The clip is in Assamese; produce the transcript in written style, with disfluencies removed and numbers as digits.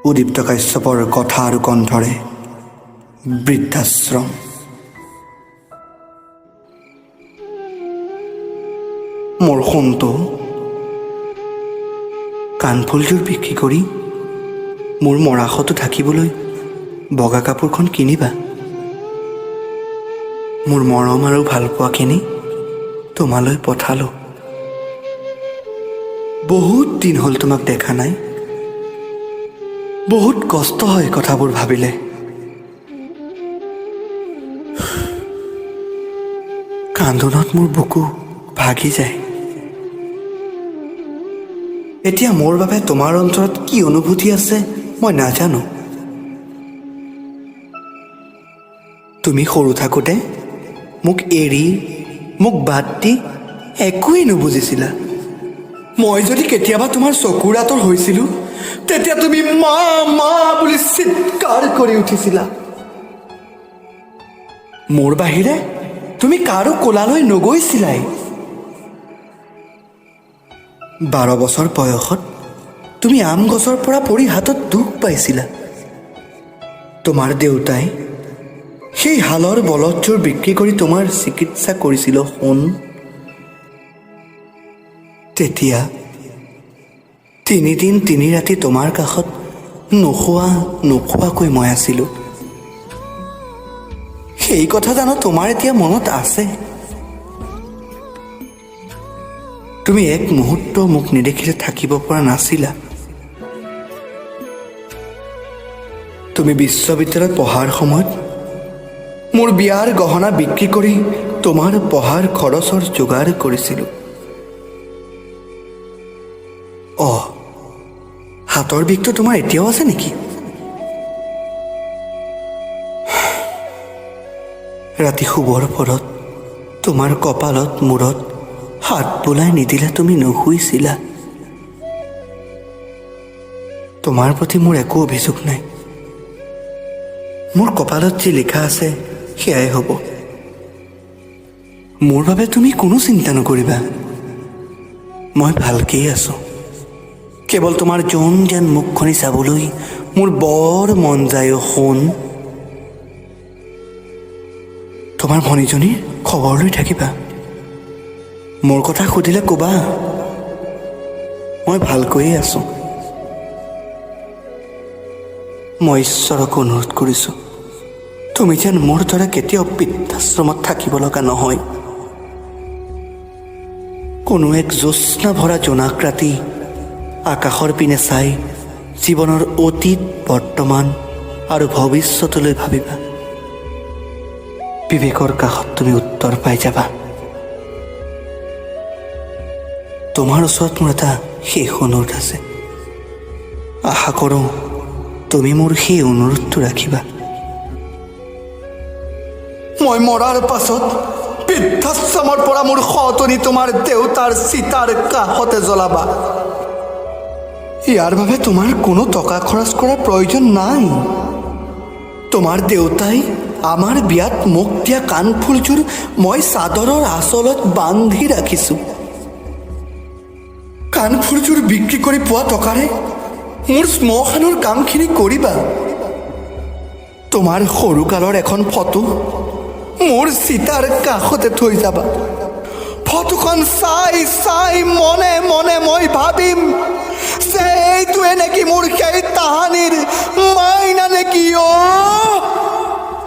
উদীপ্ত কাশ্যপৰ কথা আৰু কণ্ঠৰে বৃদ্ধাশ্ৰম। মোৰ সোণটো কাণফুলযোৰ বিক্ৰী কৰি মোৰ মৰাশতো থাকিবলৈ বগা কাপোৰখন কিনিবা। মোৰ মৰম আৰু ভালপোৱাখিনি তোমালৈ পঠালোঁ। বহুত দিন হ'ল তোমাক দেখা নাই। বহুত কষ্ট হয় কথাবোৰ ভাবিলে। কান্দোনত মোৰ বুকু ভাগি যায়। এতিয়া মোৰ বাবে তোমাৰ অন্তৰত কি অনুভূতি আছে মই নাজানো। তুমি সৰু থাকোঁতে মোক এৰি মোক বাদ দি একোৱেই নুবুজিছিলা। মই যদি কেতিয়াবা তোমাৰ চকুৰ আঁতৰ হৈছিলোঁ তেতিয়া তুমি মা মা বুলি চিৎকাৰ কৰি উঠিছিলা। মোৰ বাহিৰে তুমি কাৰো কোলালৈ নগৈছিলাই। 12 বছৰ বয়সত তুমি আম গছৰ পৰা পৰি হাতত দুখ পাইছিলা। তোমাৰ দেউতাই সেই হালৰ বলদযোৰ বিক্ৰী কৰি তোমাৰ চিকিৎসা কৰিছিল। সোণ তেতিয়া 3 দিন 3 ৰাতি তোমাৰ কাষত নোখোৱাকৈ মই আছিলোঁ। সেই কথা জানো তোমাৰ এতিয়া মনত আছে? তুমি এক মুহূৰ্ত মোক নেদেখিলে থাকিব পৰা নাছিলা। তুমি বিশ্ববিদ্যালয়ত পঢ়াৰ সময়ত মোৰ বিয়াৰ গহনা বিক্ৰী কৰি তোমাৰ পঢ়াৰ খৰচৰ যোগাৰ কৰিছিলোঁ। হাতৰ বিষটো তোমাৰ এতিয়াও আছে নেকি? ৰাতি শুবৰ পৰত তোমাৰ কপালত মূৰত হাত বোলাই নিদিলে তুমি নুশুইছিলা। তোমাৰ প্ৰতি মোৰ একো অভিযোগ নাই। মোৰ কপালত যি লিখা আছে সেয়াই হ'ব। মোৰ বাবে তুমি কোনো চিন্তা নকৰিবা। মই ভালকেই আছোঁ। কেৱল তোমাৰ যৌন যেন মুখখনি চাবলৈ মোৰ বৰ মন যায়। সোণ, তোমাৰ ভনীজনীৰ খবৰ লৈ থাকিবা। মোৰ কথা সুধিলে ক'বা মই ভালকৈয়ে আছোঁ। মই ঈশ্বৰক অনুৰোধ কৰিছোঁ তুমি যেন মোৰ দৰে কেতিয়াও বৃদ্ধাশ্ৰমত থাকিব লগা নহয়। কোনো এক জ্যোৎস্না ভৰা জোনাক ৰাতি আকাশৰ পিনে চাই জীৱনৰ অতীত, বৰ্তমান আৰু ভৱিষ্যতলৈ ভাবিবা। বিবেকৰ কাষত তুমি উত্তৰ পাই যাবা। তোমাৰ ওচৰত মোৰ এটা শেষ অনুৰোধ আছে। আশা কৰোঁ তুমি মোৰ সেই অনুৰোধটো ৰাখিবা। মই মৰাৰ পাছত বৃদ্ধাশ্ৰমৰ পৰা মোৰ সতনি তোমাৰ দেউতাৰ চিতাৰ কাষতে জ্বলাবা। ইয়াৰ বাবে তোমাৰ কোনো টকা খৰচ কৰাৰ প্ৰয়োজন নাই। তোমাৰ দেউতাই আমাৰ বিয়াত মোক দিয়া কাণফুলযোৰ মই চাদৰৰ আঁচলত বান্ধি ৰাখিছোঁ। কাণফুলযোৰ বিক্ৰী কৰি পোৱা টকাৰে মোৰ শ্মশানৰ কামখিনি কৰিবা। তোমাৰ সৰুকালৰ এখন ফটো মোৰ চিতাৰ কাষতে থৈ যাবা। ফটোখন চাই চাই মনে মনে মই ভাবিম যে এইটোৱে নেকি মোৰ সেই তাহানিৰ